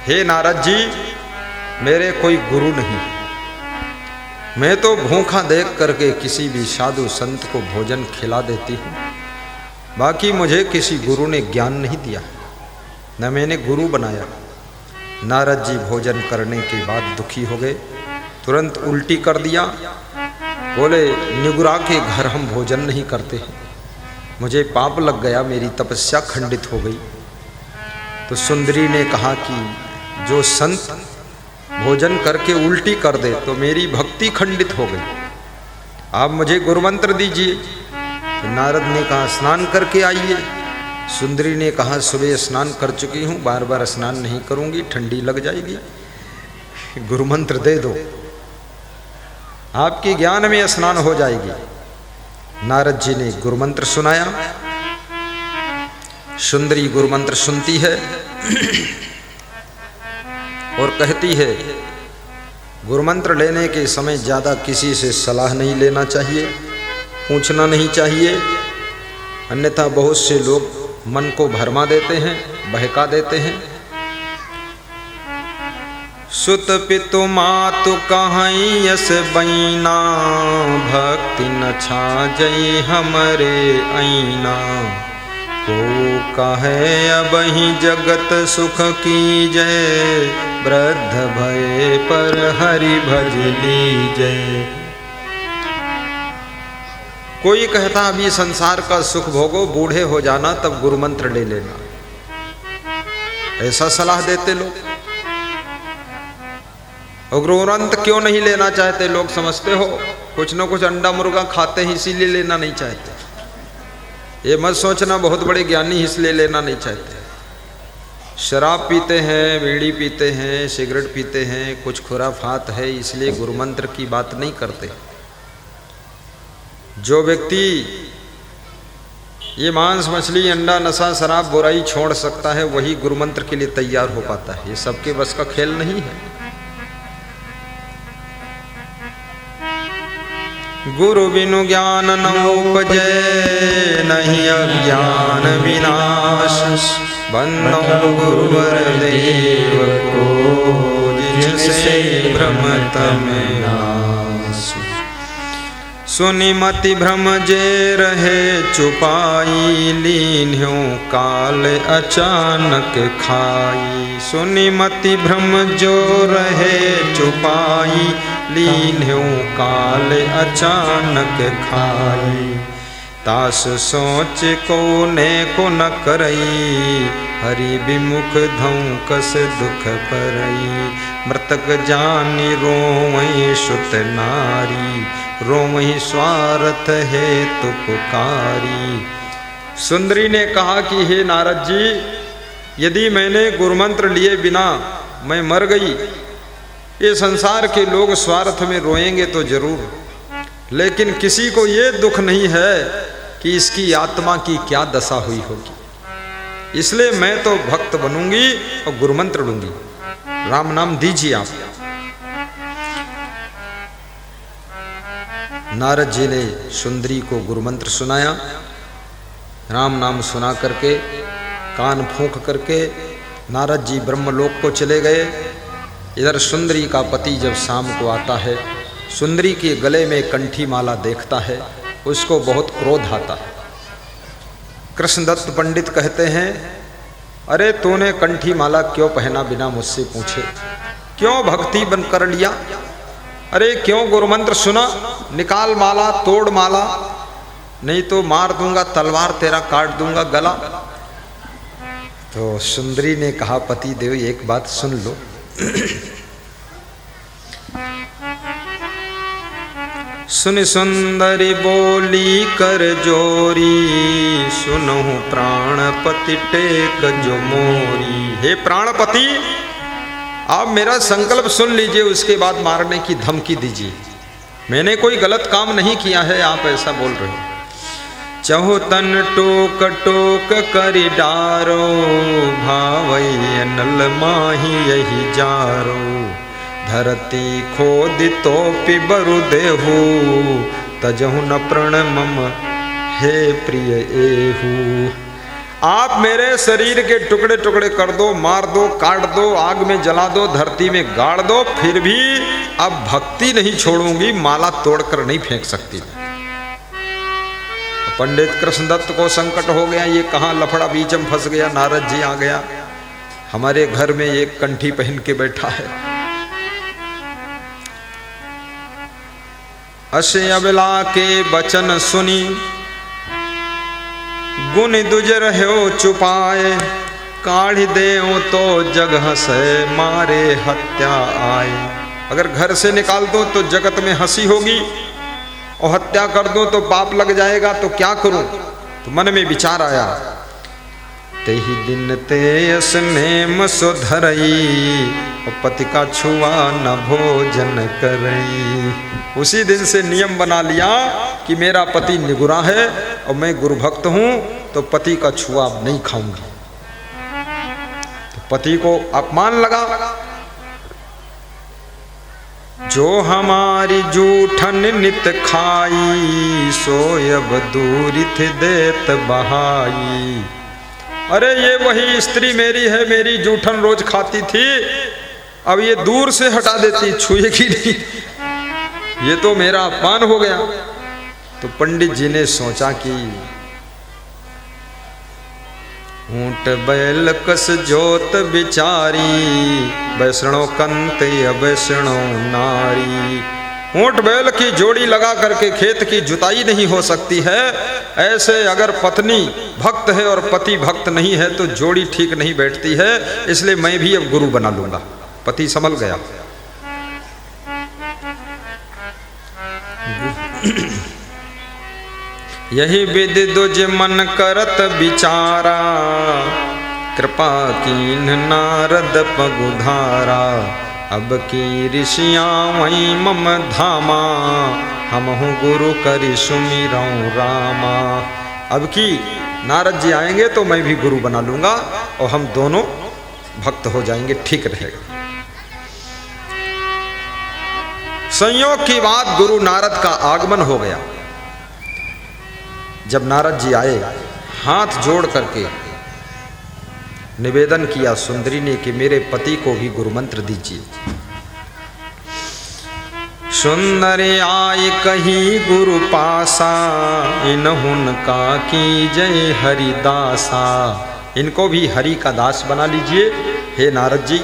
हे नारद जी, मेरे कोई गुरु नहीं। मैं तो भूखा देख करके किसी भी साधु संत को भोजन खिला देती हूँ। बाकी मुझे किसी गुरु ने ज्ञान नहीं दिया, न मैंने गुरु बनाया। नारद जी भोजन करने के बाद दुखी हो गए, तुरंत उल्टी कर दिया। बोले, निगुरा के घर हम भोजन नहीं करते हैं, मुझे पाप लग गया, मेरी तपस्या खंडित हो गई। तो सुंदरी ने कहा कि जो संत भोजन करके उल्टी कर दे तो मेरी भक्ति खंडित हो गई, आप मुझे गुरुमंत्र दीजिए। तो नारद ने कहा स्नान करके आइए। सुंदरी ने कहा सुबह स्नान कर चुकी हूँ, बार बार स्नान नहीं करूँगी, ठंडी लग जाएगी, गुरुमंत्र दे दो, आपके ज्ञान में स्नान हो जाएगी। नारद जी ने गुरुमंत्र सुनाया। सुंदरी गुरुमंत्र सुनती है और कहती है, गुरुमंत्र लेने के समय ज़्यादा किसी से सलाह नहीं लेना चाहिए, पूछना नहीं चाहिए, अन्यथा बहुत से लोग मन को भरमा देते हैं, बहका देते हैं। सुत पितु मातु कहीं यस बैना, भक्ति न छाजई हमरे ऐना। को कहे अब ही जगत सुख की जय, वृद्ध भय पर हरि भज लीजय। कोई कहता अभी संसार का सुख भोगो, बूढ़े हो जाना तब गुरुमंत्र ले लेना, ऐसा सलाह देते लोग। और गुरुमंत्र क्यों नहीं लेना चाहते लोग समझते हो? कुछ न कुछ अंडा मुर्गा खाते हैं इसीलिए लेना नहीं चाहते। ये मत सोचना बहुत बड़े ज्ञानी इसलिए लेना नहीं चाहते। शराब पीते हैं, बीड़ी पीते हैं, सिगरेट पीते हैं, कुछ खुराफात है, इसलिए गुरुमंत्र की बात नहीं करते। जो व्यक्ति ये मांस मछली अंडा नशा शराब बुराई छोड़ सकता है वही गुरुमंत्र के लिए तैयार हो पाता है, ये सबके बस का खेल नहीं है। गुरु बिनु ज्ञान न उपजै, नहीं अज्ञान विनाश। बंदो गुरुवर देव को, जिनसे भ्रमत में नाश। सुनि मति भ्रम जे रहे चुपाई, लीन्ह्यो काल अचानक खाई। सुनि मति भ्रम जो रहे चुपाई, लीन्ह्यो काल अचानक खाई। तास सोच को ने को न करई, हरि विमुख धौं कस दुख परई। मृतक जानि रोवई सुत नारी, रोवई स्वार्थ है तु पुकारी। सुंदरी ने कहा कि हे नारद जी, यदि मैंने गुरुमंत्र लिए बिना मैं मर गई, ये संसार के लोग स्वार्थ में रोएंगे तो जरूर, लेकिन किसी को ये दुख नहीं है कि इसकी आत्मा की क्या दशा हुई होगी। इसलिए मैं तो भक्त बनूंगी और गुरुमंत्र लूंगी। राम नाम दीजिए आप। नारद जी ने सुंदरी को गुरुमंत्र सुनाया। राम नाम सुना करके, कान फूंक करके नारद जी ब्रह्मलोक को चले गए। इधर सुंदरी का पति जब शाम को आता है, सुंदरी के गले में कंठी माला देखता है, उसको बहुत क्रोध आता है। कृष्णदत्त पंडित कहते हैं, अरे तूने कंठी माला क्यों पहना बिना मुझसे पूछे? क्यों भक्ति बन कर लिया? अरे क्यों गुरुमंत्र सुना? निकाल माला, तोड़ माला, नहीं तो मार दूंगा, तलवार तेरा काट दूंगा गला। तो सुंदरी ने कहा, पति देव एक बात सुन लो। सुन सुंदरी बोली कर जोरी, सुनहु प्राणपति टेक जो मोरी। हे प्राणपति, आप मेरा संकल्प सुन लीजिए, उसके बाद मारने की धमकी दीजिए। मैंने कोई गलत काम नहीं किया है, आप ऐसा बोल रहे हो। चहु तन टोक टोक करि डारो, भावई नल माही यही जारो। धरती खोदि तो पिबरु देहु, तजहु न प्रण मम हे प्रिय एहू। आप मेरे शरीर के टुकड़े टुकड़े कर दो, मार दो, काट दो, आग में जला दो, धरती में गाड़ दो, फिर भी अब भक्ति नहीं छोड़ूंगी, माला तोड़कर नहीं फेंक सकती। पंडित कृष्णदत्त को संकट हो गया, ये कहाँ लफड़ा बीच में फंस गया। नारद जी आ गया, हमारे घर में एक कंठी पहन के बैठा है। असे अबला के बचन सुनी, गुण दुजर हो चुपाए, काढ़ी देओ तो जगह से मारे हत्या आए। अगर घर से निकाल दो तो जगत में हंसी होगी, और हत्या कर दो तो पाप लग जाएगा, तो क्या करूं। तो मन में विचार आया, तेहि दिन ते स्नेम सुधरई, और पति का छुआ न भोजन करई। उसी दिन से नियम बना लिया कि मेरा पति निगुरा है और मैं गुरु भक्त हूं, तो पति का छुआ नहीं खाऊंगी। तो पति को अपमान लगा, जो हमारी जूठन नित खाई, सोयब दूरिथ देत बहाई। अरे ये वही स्त्री मेरी है, मेरी जूठन रोज खाती थी, अब ये दूर से हटा देती, छुएगी नहीं, ये तो मेरा अपमान हो गया। तो पंडित जी ने सोचा कि ऊंट बैल कस जोत बिचारी, वैष्णो कंत वैष्णो नारी। ऊंट बैल की जोड़ी लगा करके खेत की जुताई नहीं हो सकती है, ऐसे अगर पत्नी भक्त है और पति भक्त नहीं है तो जोड़ी ठीक नहीं बैठती है, इसलिए मैं भी अब गुरु बना लूंगा। पति संभल गया। यही विधि दुज मन करत विचारा, कृपा कीन नारद पगुधारा। अब की ऋषियाँ वही मम धामा, हम हूँ गुरु करि सुमिरऊँ रामा। अब की नारद जी आएंगे तो मैं भी गुरु बना लूंगा और हम दोनों भक्त हो जाएंगे, ठीक रहेगा। संयोग की बात, गुरु नारद का आगमन हो गया। जब नारद जी आए, हाथ जोड़ करके निवेदन किया सुंदरी ने कि मेरे पति को भी गुरु मंत्र दीजिए। सुंदरी आई कही गुरु पासा, इन्हुन का की जय हरिदासा। इनको भी हरि का दास बना लीजिए। हे नारद जी,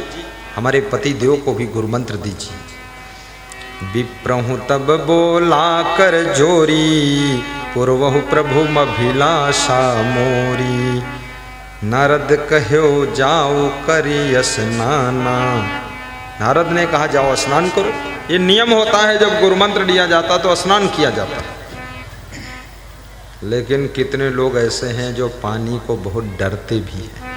हमारे पति देव को भी गुरु मंत्र दीजिए। विप्रहु तब बोला कर जोरी, पूर्वहु प्रभु अभिलाषा मोरी। नारद कहो जाओ करी स्नाना। नारद ने कहा जाओ स्नान करो। ये नियम होता है, जब गुरु मंत्र दिया जाता तो स्नान किया जाता। लेकिन कितने लोग ऐसे हैं जो पानी को बहुत डरते भी हैं।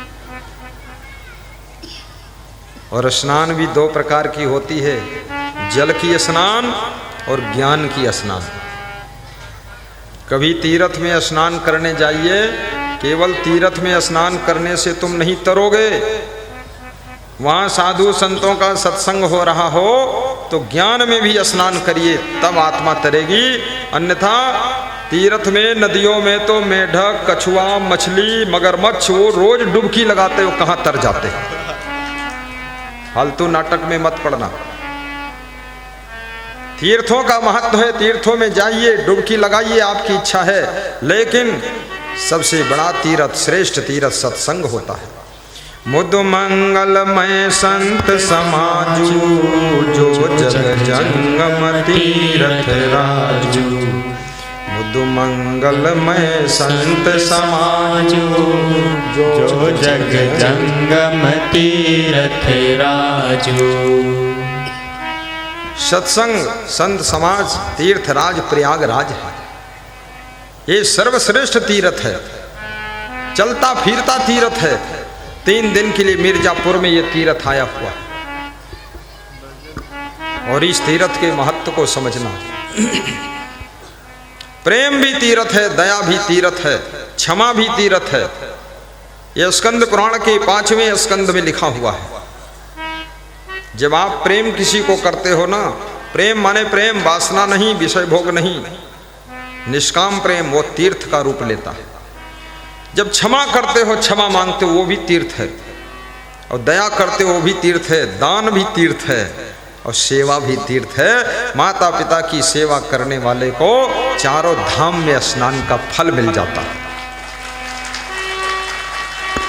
और स्नान भी दो प्रकार की होती है, जल की स्नान और ज्ञान की स्नान। कभी तीर्थ में स्नान करने जाइए, केवल तीर्थ में स्नान करने से तुम नहीं तरोगे। वहाँ साधु संतों का सत्संग हो रहा हो तो ज्ञान में भी स्नान करिए, तब आत्मा तरेगी। अन्यथा तीर्थ में, नदियों में तो मेढक, कछुआ, मछली, मगरमच्छ वो रोज डुबकी लगाते हो, कहाँ तर जाते। फालतू नाटक में मत पड़ना। तीर्थों का महत्व है, तीर्थों में जाइए, डुबकी लगाइए, आपकी इच्छा है। लेकिन सबसे बड़ा तीर्थ, श्रेष्ठ तीर्थ सत्संग होता है। मुद मंगलमय संत समाजू, जो जग जंगम तीर्थ राजू। मुद मंगलमय संत समाजू, जो जग जंगम तीर्थ राजू। सत्संग, संत समाज, तीर्थराज प्रयागराज है। ये सर्वश्रेष्ठ तीर्थ है, चलता फिरता तीर्थ है। 3 दिन के लिए मिर्जापुर में ये तीर्थ आया हुआ। और इस तीर्थ के महत्व को समझना। प्रेम भी तीर्थ है, दया भी तीर्थ है, क्षमा भी तीर्थ है। यह स्कंद पुराण के 5वें स्कंद में लिखा हुआ है। जब आप प्रेम किसी को करते हो ना, प्रेम माने प्रेम, वासना नहीं, विषय भोग नहीं, निष्काम प्रेम, वो तीर्थ का रूप लेता है। जब क्षमा करते हो, क्षमा मांगते हो, वो भी तीर्थ है, और दया करते हो वो भी तीर्थ है, दान भी तीर्थ है, और सेवा भी तीर्थ है। माता पिता की सेवा करने वाले को चारों धाम में स्नान का फल मिल जाता है।